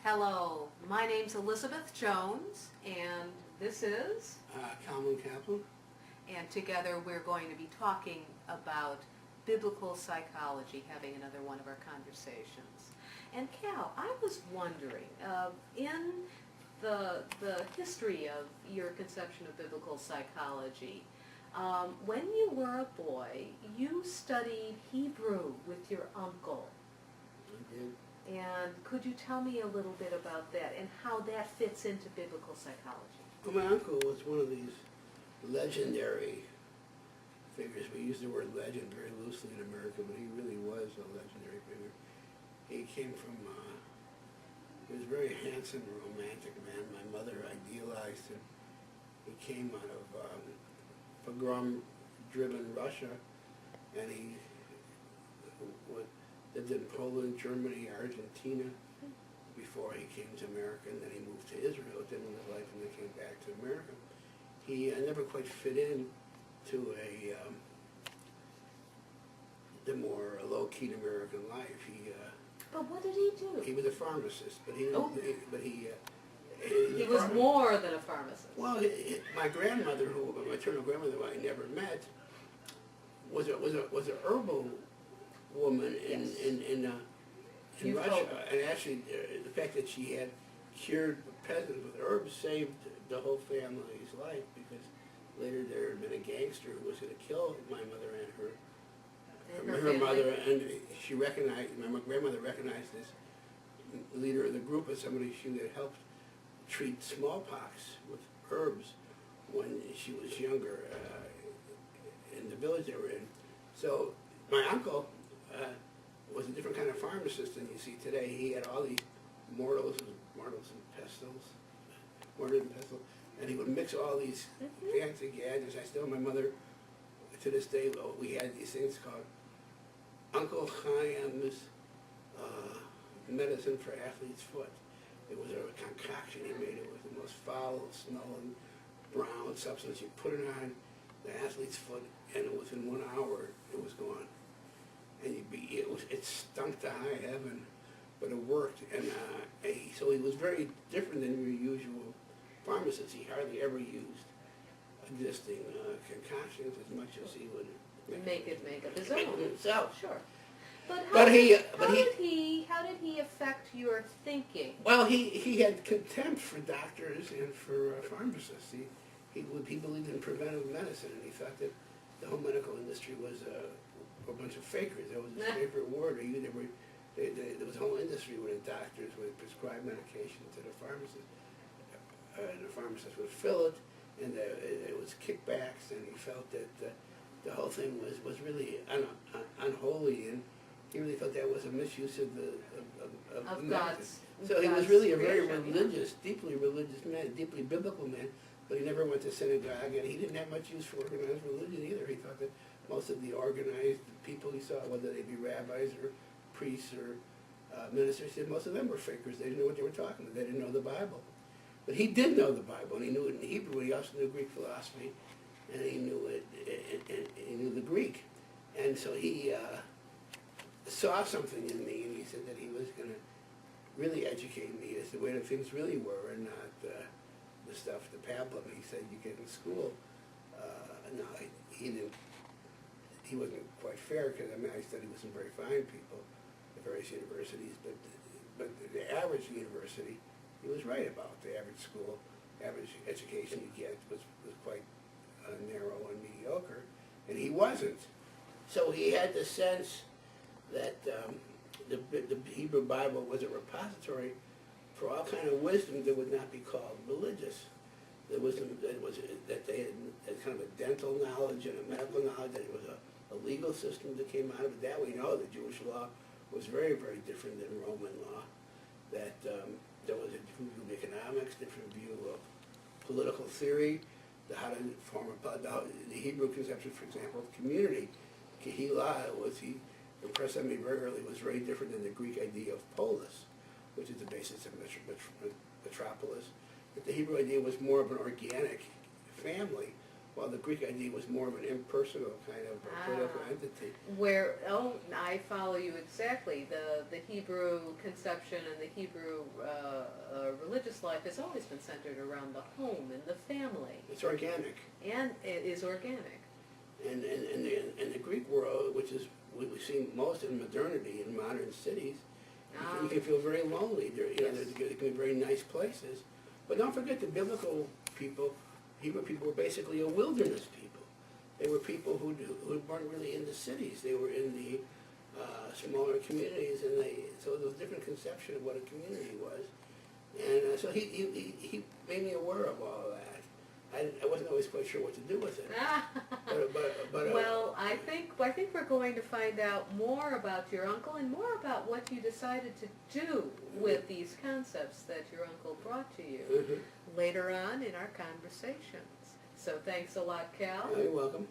Hello, my name's Elizabeth Jones, and this is, Calvin Kaplan. and together we're going to be talking about biblical psychology, having another one of our conversations. And Cal, I was wondering, in the history of your conception of biblical psychology, when you were a boy, you studied Hebrew with your uncle. I did. And could you tell me a little bit about that and how that fits into biblical psychology? Well, my uncle was one of these legendary figures. We use the word legend very loosely in America, but he really was a legendary figure. He came from, he was a very handsome, romantic man. My mother idealized him. He came out of pogrom-driven Russia, and he lived in Poland, Germany, Argentina before he came to America, and then he moved to Israel at the end of his life and then came back to America. He never quite fit in to the more low-key American life. But what did he do? He was a pharmacist, but he He was more than a pharmacist. Well, my grandmother, my maternal grandmother, who I never met, was a herbal woman in You've Russia, told me. and actually the fact that she had cured peasants with herbs saved the whole family's life, because later there had been a gangster who was going to kill my mother and her mother, and she recognized, my grandmother recognized this leader of the group as somebody she had helped treat smallpox with herbs when she was younger in the village they were in. So my uncle was a different kind of pharmacist than you see today. He had all these mortars and pestles, and he would mix all these fancy gadgets. I still, my mother, to this day, we had these things called Uncle Chaim's medicine for athlete's foot. It was a concoction he made. It was the most foul-smelling brown substance. You put it on the athlete's foot, and within 1 hour, it was gone. And it stunk to high heaven, but it worked. And so he was very different than your usual pharmacist. He hardly ever used existing concoctions as much as he would Make up his make own. it himself. Sure. But But how did he affect your thinking? Well, he had contempt for doctors and for pharmacists. He believed in preventive medicine, and he thought that the whole medical industry was a bunch of fakers. That was his favorite word. There was a whole industry where the doctors would prescribe medication to the pharmacist, and the pharmacist would fill it, and it was kickbacks, and he felt that the whole thing was really unholy, and he really felt that was a misuse of medicine. God's. So he was God's really a very creation, religious, deeply religious man, deeply biblical man, but he never went to synagogue, and he didn't have much use for organized religion either. He thought that most of the organized people he saw, whether they be rabbis or priests or ministers, most of them were fakers. They didn't know what they were talking about. They didn't know the Bible. But he did know the Bible, and he knew it in Hebrew. He also knew Greek philosophy, and he knew he knew the Greek. And so he saw something in me, and he said that he was going to really educate me as to the way that things really were, and not the stuff, the pablum he said you get in school. No, he didn't. He wasn't quite fair, because I studied with some very fine people at various universities, but the average university, he was right about. The average school, average education you get was quite narrow and mediocre, and he wasn't. So he had the sense that the Hebrew Bible was a repository for all kind of wisdom that would not be called religious. The wisdom that they had kind of a dental knowledge and a medical knowledge, that it was a legal system that came out of it. That we know. The Jewish law was very, very different than Roman law. That there was a different view of economics, different view of political theory, how to form the Hebrew conception, for example, of community. Kehillah he impressed on me regularly, was very different than the Greek idea of polis, which is the basis of metropolis. But the Hebrew idea was more of an organic family, while the Greek idea was more of an impersonal kind of political entity. I follow you exactly. The Hebrew conception and the Hebrew religious life has always been centered around the home and the family. It's organic. And it is organic. And in the Greek world, which is what we've seen most in modernity in modern cities, you can feel very lonely. They can be very nice places. But don't forget the biblical people, Hebrew people were basically a wilderness people. They were people who weren't really in the cities. They were in the smaller communities, and so there was a different conception of what a community was. And so he made me aware of all of that. I wasn't always quite sure what to do with it. Well, I think we're going to find out more about your uncle and more about what you decided to do with these concepts that your uncle brought to you later on in our conversations. So thanks a lot, Cal. You're welcome.